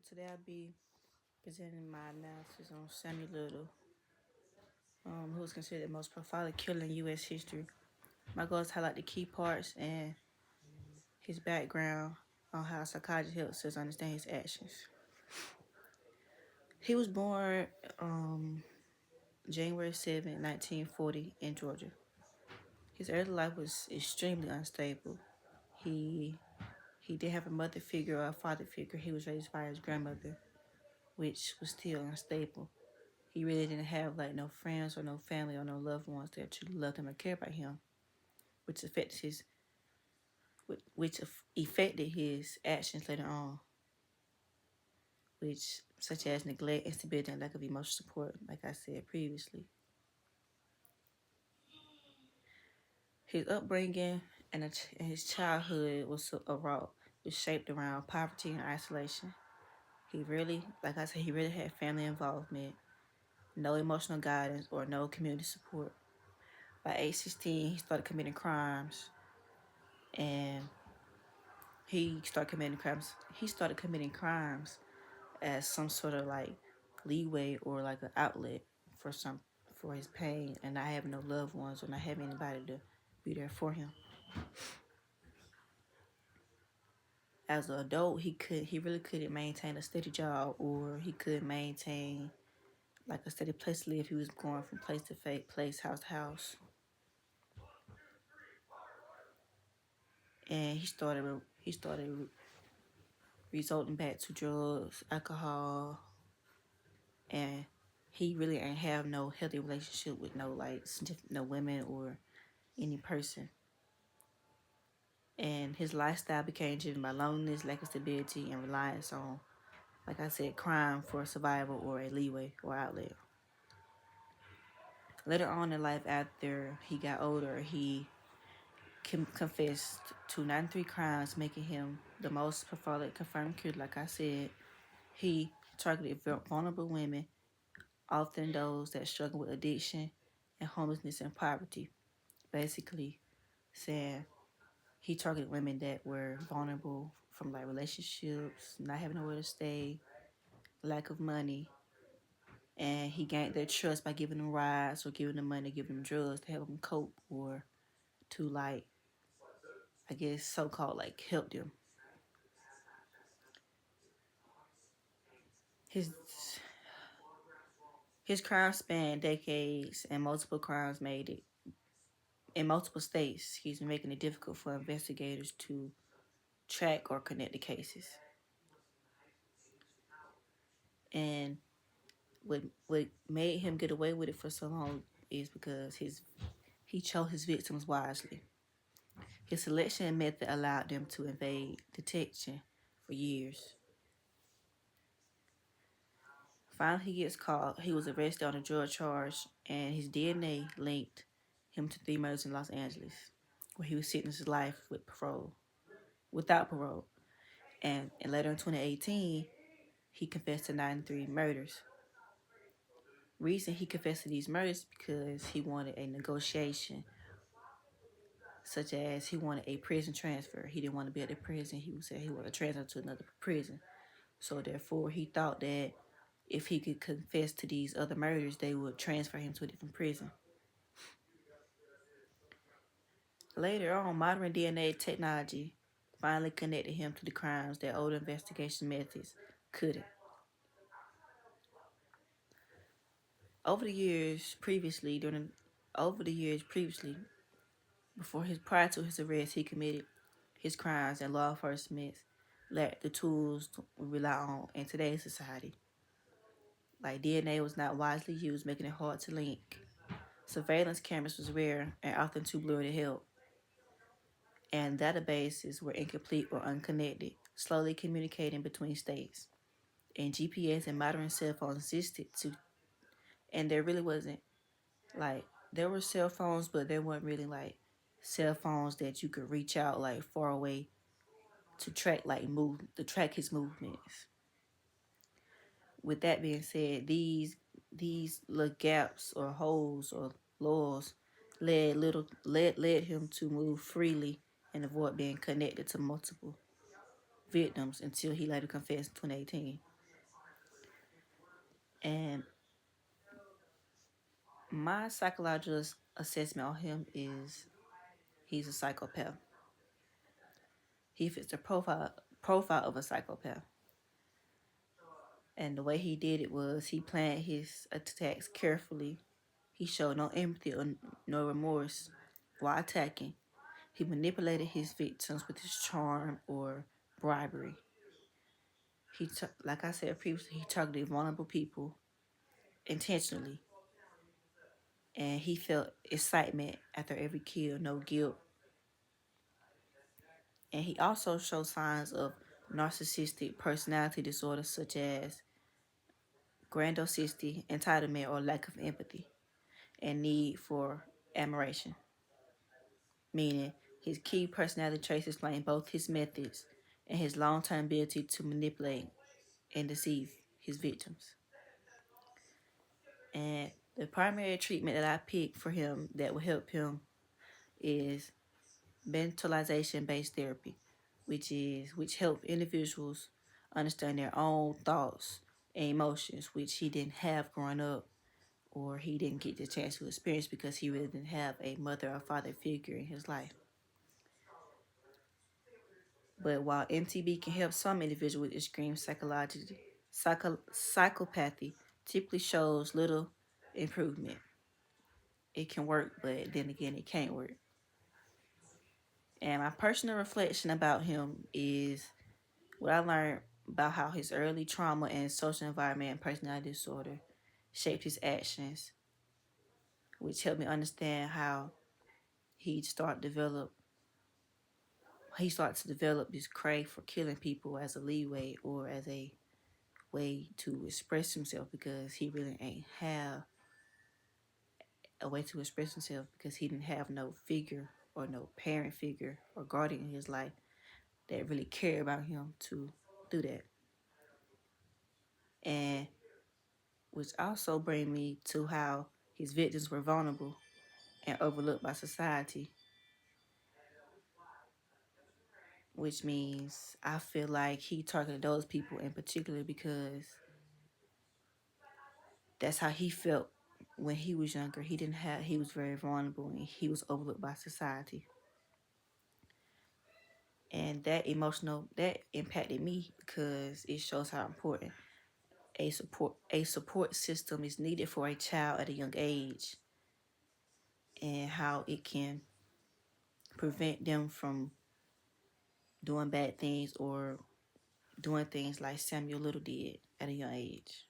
Today I'll be presenting my analysis on Samuel Little, who was considered the most prolific killer in U.S. history. My goal is to highlight the key parts and his background on how psychology helps us understand his actions. He was born January 7, 1940 in Georgia. His early life was extremely unstable. He did have a mother figure or a father figure. He was raised by his grandmother, which was still unstable. He really didn't have no friends or no family or no loved ones that truly loved him or cared about him, which affected his actions later on, which such as neglect, instability, and lack of emotional support, like I said previously. His upbringing and his childhood was shaped around poverty and isolation. He really, like I said, he really had family involvement, no emotional guidance, or no community support. By age 16, he started committing crimes, and he started committing crimes. He started committing crimes as some sort of leeway or like an outlet for his pain and not having no loved ones or not having anybody to be there for him. As an adult, he really couldn't maintain a steady job, or he couldn't maintain like a steady place to live. He was going from place to place, house to house, and he started resorting back to drugs, alcohol, and he really ain't have no healthy relationship with no women or any person. And his lifestyle became driven by loneliness, lack of stability, and reliance on, like I said, crime for survival or a leeway or outlet. Later on in life, after he got older, he confessed to 93 crimes, making him the most prolific confirmed killer. Like I said, he targeted vulnerable women, often those that struggle with addiction and homelessness and poverty. Basically, saying he targeted women that were vulnerable from relationships, not having nowhere to stay, lack of money, and he gained their trust by giving them rides or giving them money, giving them drugs to help them cope or to I guess so-called help them. His his crime spanned decades, and multiple crimes made it in multiple states. He's making it difficult for investigators to track or connect the cases. And what made him get away with it for so long is because he chose his victims wisely. His selection method allowed them to evade detection for years. Finally, he gets caught. He was arrested on a drug charge, and his DNA linked him to 3 murders in Los Angeles, where he was sentenced to life without parole. And later in 2018, he confessed to 93 murders. Reason he confessed to these murders because he wanted a negotiation, such as he wanted a prison transfer. He didn't want to be at the prison. He said he wanted to transfer to another prison. So therefore, he thought that if he could confess to these other murders, they would transfer him to a different prison. Later on, modern DNA technology finally connected him to the crimes that older investigation methods couldn't. Over the years previously, prior to his arrest, he committed his crimes, and law enforcement lacked the tools to rely on in today's society. DNA was not wisely used, making it hard to link. Surveillance cameras was rare and often too blurry to help. And databases were incomplete or unconnected, slowly communicating between states. And GPS and modern cell phones existed too. And there really wasn't there were cell phones, but there weren't really cell phones that you could reach out far away to track track his movements. With that being said, these little gaps or holes or laws led him to move freely and avoid being connected to multiple victims until he later confessed in 2018. And my psychological assessment on him is he's a psychopath. He fits the profile of a psychopath. And the way he did it was he planned his attacks carefully. He showed no empathy or no remorse while attacking. He manipulated his victims with his charm or bribery. Like I said previously, he targeted vulnerable people intentionally, and he felt excitement after every kill, no guilt. And he also showed signs of narcissistic personality disorders such as grandiosity, entitlement, or lack of empathy, and need for admiration. Meaning, his key personality traits explain both his methods and his long-term ability to manipulate and deceive his victims. And the primary treatment that I picked for him that will help him is mentalization based therapy, which help individuals understand their own thoughts and emotions, which he didn't have growing up or he didn't get the chance to experience because he really didn't have a mother or father figure in his life. But while MTB can help some individuals with extreme psychopathy typically shows little improvement. It can work, but then again, it can't work. And my personal reflection about him is what I learned about how his early trauma and social environment and personality disorder shaped his actions, which helped me understand how he started develop he started to develop this crave for killing people as a leeway or as a way to express himself because he really ain't have a way to express himself because he didn't have no figure or no parent figure or guardian in his life that really cared about him to do that. And which also bring me to how his victims were vulnerable and overlooked by society, which means I feel like he targeted those people in particular because that's how he felt when he was younger. He was very vulnerable and he was overlooked by society. And that impacted me because it shows how important a support system is needed for a child at a young age and how it can prevent them from doing bad things or doing things like Samuel Little did at a young age.